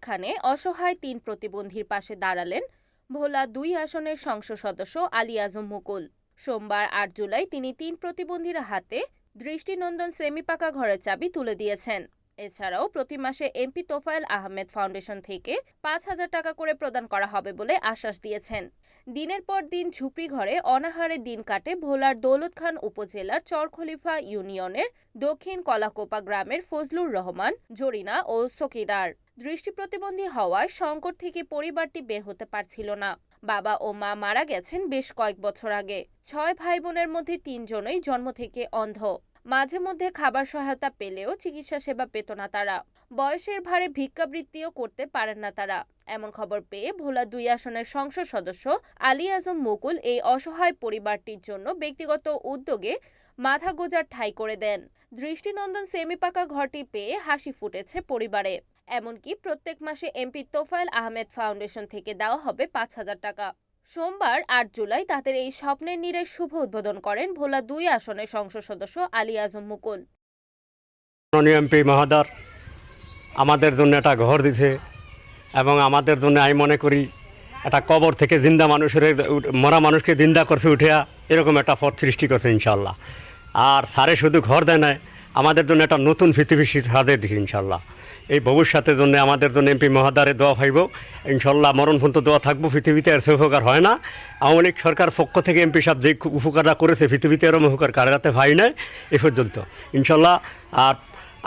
খানে অসহায় ৩ প্রতিবন্ধীর পাশে দাঁড়ালেন ভোলা ২ আসনের সংসদ সদস্য আলী আজম মুকুল। সোমবার ৮ জুলাই তিনি ৩ প্রতিবন্ধীর হাতে দৃষ্টিনন্দন সেমি পাকা ঘরের চাবি তুলে দিয়েছেন। এছাড়াও প্রতি মাসে এমপি তোফায়েল আহমেদ ফাউন্ডেশন থেকে ৫,০০০ টাকা করে প্রদান করা হবে বলে আশ্বাস দিয়েছেন। দিনের পর দিন ঝুপড়ি ঘরে অনাহারে দিন কাটে ভোলার দৌলত খান উপজেলার চরখলিফা ইউনিয়নের দক্ষিণ কলাকোপা গ্রামের ফজলুর রহমান, জরিনা ও সকিনার। দৃষ্টি প্রতিবন্ধী হওয়ায় সংকট থেকে পরিবারটি বের হতে পারছিল না। বাবা ও মা মারা গেছেন বেশ কয়েক বছর আগে। ৬ ভাই বোনের মধ্যে ৩ জনই জন্ম থেকে অন্ধ। মাঝে মধ্যে খাবার সহায়তা পেলেও চিকিৎসা সেবা পেত না তারা। বয়সের ভারে ভিক্ষাবৃত্তিও করতে পারেন না তারা। এমন খবর পেয়ে ভোলা ২ আসনের সংসদ সদস্য আলী আজম মুকুল এই অসহায় পরিবারটির জন্য ব্যক্তিগত উদ্যোগে মাথা গোঁজার ঠাঁই করে দেন। দৃষ্টিনন্দন সেমি পাকা ঘরটি পেয়ে হাসি ফুটেছে পরিবারে। এমনকি প্রত্যেক মাসে এমপি তোফায়েল আহমেদ ফাউন্ডেশন থেকে দেওয়া হবে ৫,০০০ টাকা। সোমবার ৮ জুলাই তাদের এই স্বপ্নের নীড়ের শুভ উদ্বোধন করেন ভোলা ২ আসনের সংসদ সদস্য আলী আজম মুকুল। এমপি মহোদয় আমাদের জন্য একটা ঘর দিছে এবং আমাদের জন্য আমি মনে করি একটা কবর থেকে জিন্দা মানুষের মরা মানুষকে জিন্দা করছে উঠিয়া এরকম একটা পথ সৃষ্টি করছে ইনশাল্লাহ। আর স্যারে শুধু ঘর দেয় নাই, আমাদের জন্য একটা নতুন পৃথিবী সাজিয়ে দিছে ইনশাল্লাহ। এই ভবিষ্যতের জন্য আমাদের জন্য এমপি মহোদয়ের দোয়া পাইব ইনশাল্লাহ। মরণপর্যন্ত দোয়া থাকবো। পৃথিবীতে এর উপকার হয় না। আওয়ামী লীগ সরকার পক্ষ থেকে এমপি সাহেব যে উপকারটা করেছে পৃথিবীতে এরম উপকার কারাতে ভাই নাই এ পর্যন্ত ইনশাল্লাহ। আর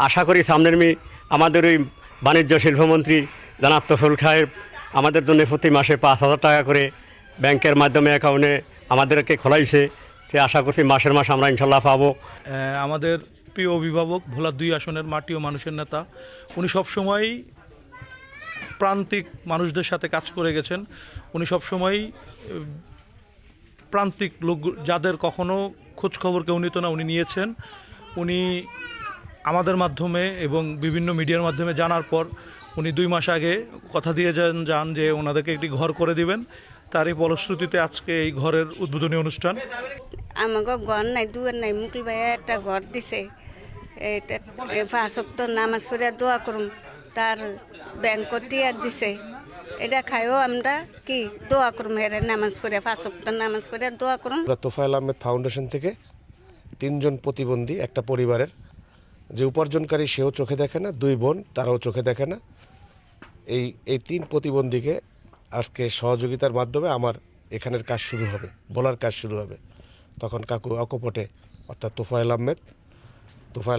আশা করি সামনের আমাদের ওই বাণিজ্য শিল্পমন্ত্রী জনাব তোফায়েল সাহেব আমাদের জন্য প্রতি মাসে ৫,০০০ টাকা করে ব্যাংকের মাধ্যমে অ্যাকাউন্টে আমাদেরকে খোলাইছে। সে আশা করছি মাসের মাস আমরা ইনশাল্লাহ পাবো। আমাদের প্রিয় অভিভাবক ভোলা ২ আসনের মাটি ও মানুষের নেতা, উনি সবসময়ই প্রান্তিক মানুষদের সাথে কাজ করে গেছেন। উনি সবসময়ই প্রান্তিক লোক যাদের কখনো খোঁজখবর কেউ নিত না উনি নিয়েছেন। উনি আমাদের মাধ্যমে এবং বিভিন্ন মিডিয়ার মাধ্যমে জানার পর উনি ২ মাস আগে কথা দিয়ে যান যে ওনাদেরকে একটি ঘর করে দিবেন। তারই ফলশ্রুতিতে আজকে এই ঘরের উদ্বোধনী অনুষ্ঠান। আমাকে ঘর নাই, দুয়ার নাই, মুকুল ভাইয়া একটা ঘর দিছে। এই ৫ ওয়াক্ত নামাজ পড়ে দোয়া করুম, তার ব্যাংকত টিয়া দিছে। এটা খাইও আমরা কি দোয়া করুম, হেরে নামাজ পড়ে ৫ ওয়াক্ত নামাজ পড়ে দোয়া করুম। তোফায়েল আহমেদ ফাউন্ডেশন থেকে ৩ জন প্রতিবন্ধী একটা পরিবারের যে উপার্জনকারী সেও চোখে দেখে না, ২ বোন তারাও চোখে দেখে না। এই ৩ প্রতিবন্ধীকে আজকে সহযোগিতার মাধ্যমে আমার এখানের কাজ শুরু হবে, বলার কাজ শুরু হবে। তখন কাকু অকপটে অর্থাৎ তোফায়েল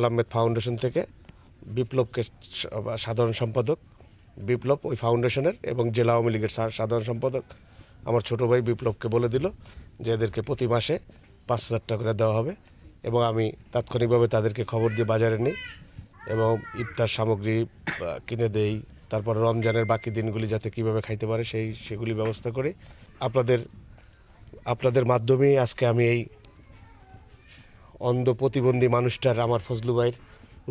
আহমেদ ফাউন্ডেশন থেকে বিপ্লবকে সাধারণ সম্পাদক, বিপ্লব ওই ফাউন্ডেশনের এবং জেলা আওয়ামী লীগের সাধারণ সম্পাদক আমার ছোটো ভাই বিপ্লবকে বলে দিল যে এদেরকে প্রতি মাসে ৫,০০০ টাকা করে দেওয়া হবে। এবং আমি তাৎক্ষণিকভাবে তাদেরকে খবর দিয়ে বাজারে নিই এবং ইফতার সামগ্রী কিনে দেই। তারপর রমজানের বাকি দিনগুলি যাতে কীভাবে খাইতে পারে সেগুলি ব্যবস্থা করি। আপনাদের মাধ্যমেই আজকে আমি এই অন্ধ প্রতিবন্ধী মানুষটার, আমার ফজলু ভাইয়ের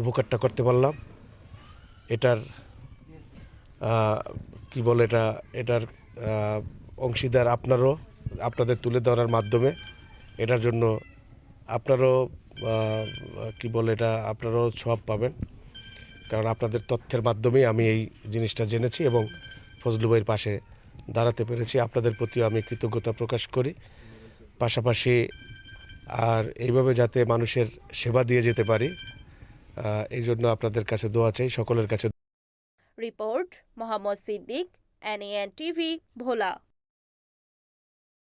উপকারটা করতে পারলাম। এটার কি বলে এটার অংশীদার আপনাদের তুলে ধরার মাধ্যমে এটার জন্য আপনারাও আপনারাও সওয়াব পাবেন। কারণ আপনাদের তথ্যের মাধ্যমেই আমি এই জিনিসটা জেনেছি এবং ফজলু ভাইয়ের পাশে দাঁড়াতে পেরেছি। আপনাদের প্রতিও আমি কৃতজ্ঞতা প্রকাশ করি। পাশাপাশি আর এইভাবে যাতে মানুষের সেবা দিয়ে যেতে পারি এই জন্য আপনাদের কাছে দোয়া চাই, সকলের কাছে। Report Mohammad Siddique, NAN TV, ভোলা।